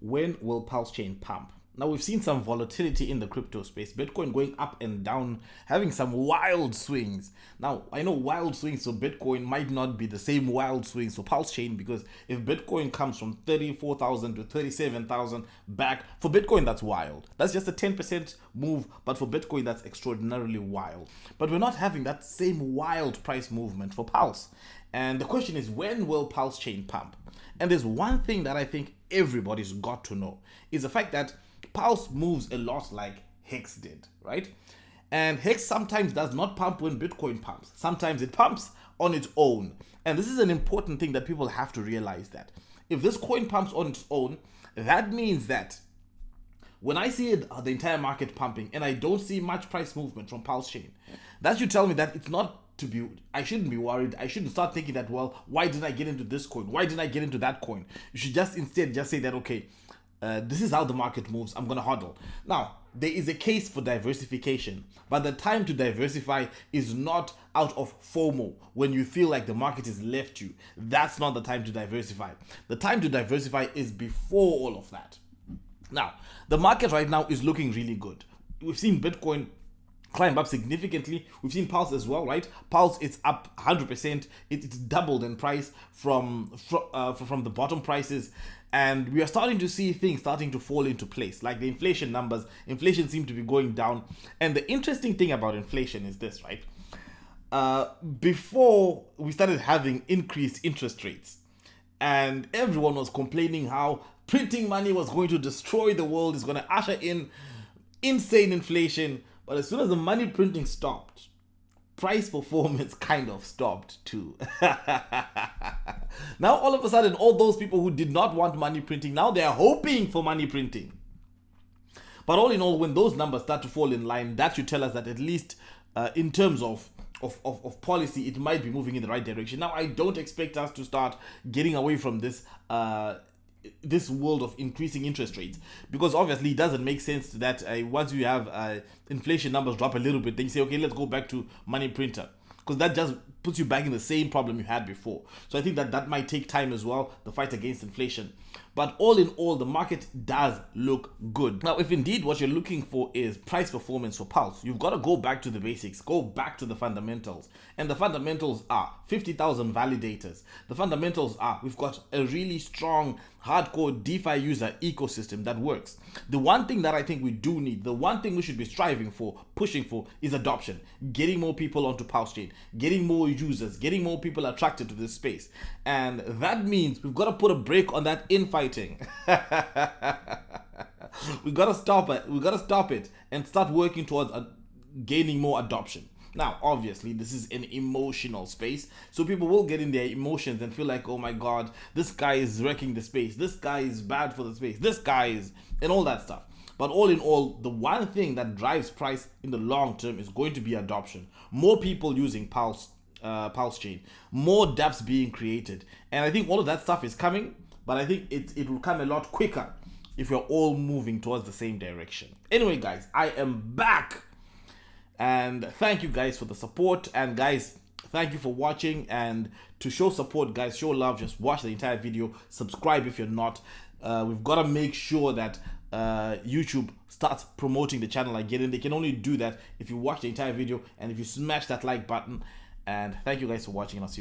when will PulseChain pump? Now, we've seen some volatility in the crypto space, Bitcoin going up and down, having some wild swings. Now, I know wild swings for Bitcoin might not be the same wild swings for PulseChain, because if Bitcoin comes from 34,000 to 37,000 back, for Bitcoin, that's wild. That's just a 10% move, but for Bitcoin, that's extraordinarily wild. But we're not having that same wild price movement for Pulse. And the question is, when will PulseChain pump? And there's one thing that I think everybody's got to know, is the fact that Pulse moves a lot like Hex did, right? And Hex sometimes does not pump when Bitcoin pumps. Sometimes it pumps on its own. And this is an important thing that people have to realize, that if this coin pumps on its own, that means that when I see the entire market pumping and I don't see much price movement from PulseChain, that should tell me that it's not to be, I shouldn't be worried. I shouldn't start thinking that, well, why didn't I get into this coin? Why didn't I get into that coin? You should just instead just say that, okay, this is how the market moves. I'm going to hodl. Now, there is a case for diversification, but the time to diversify is not out of FOMO when you feel like the market has left you. That's not the time to diversify. The time to diversify is before all of that. Now, the market right now is looking really good. We've seen Bitcoin climb up significantly. We've seen Pulse as well, right? Pulse, it's up 100%. It's doubled in price from the bottom prices. And we are starting to see things starting to fall into place, like the inflation numbers. Inflation seems to be going down. And the interesting thing about inflation is this, right? Before we started having increased interest rates, and everyone was complaining how printing money was going to destroy the world, is going to usher in insane inflation. But as soon as the money printing stopped, price performance kind of stopped too. Now all of a sudden, all those people who did not want money printing, now they're hoping for money printing. But all in all, when those numbers start to fall in line, that should tell us that at least in terms of policy, it might be moving in the right direction. Now, I don't expect us to start getting away from this this world of increasing interest rates, because obviously it doesn't make sense that once you have inflation numbers drop a little bit, then you say, okay, let's go back to money printer, because that just puts you back in the same problem you had before. So I think that might take time as well, the fight against inflation. But all in all, the market does look good. Now, if indeed what you're looking for is price performance for Pulse, you've got to go back to the basics, go back to the fundamentals. And the fundamentals are 50,000 validators. The fundamentals are, we've got a really strong, hardcore DeFi user ecosystem that works. The one thing that I think we do need, the one thing we should be striving for, pushing for, is adoption. Getting more people onto PulseChain, getting more users, getting more people attracted to this space. And that means we've got to put a break on that infighting. We got to stop it. We got to stop it and start working towards gaining more adoption. Now, obviously, this is an emotional space, so people will get in their emotions and feel like, oh my God, this guy is wrecking the space. This guy is bad for the space. This guy is, and all that stuff. But all in all, the one thing that drives price in the long term is going to be adoption. More people using PulseChain, more dApps being created. And I think all of that stuff is coming, but I think it will come a lot quicker if you're all moving towards the same direction. Anyway, guys, I am back. And thank you guys for the support. And guys, thank you for watching. And to show support, guys, show love, just watch the entire video. Subscribe if you're not. We've got to make sure that YouTube starts promoting the channel again. And they can only do that if you watch the entire video and if you smash that like button. And thank you guys for watching, and I'll see you.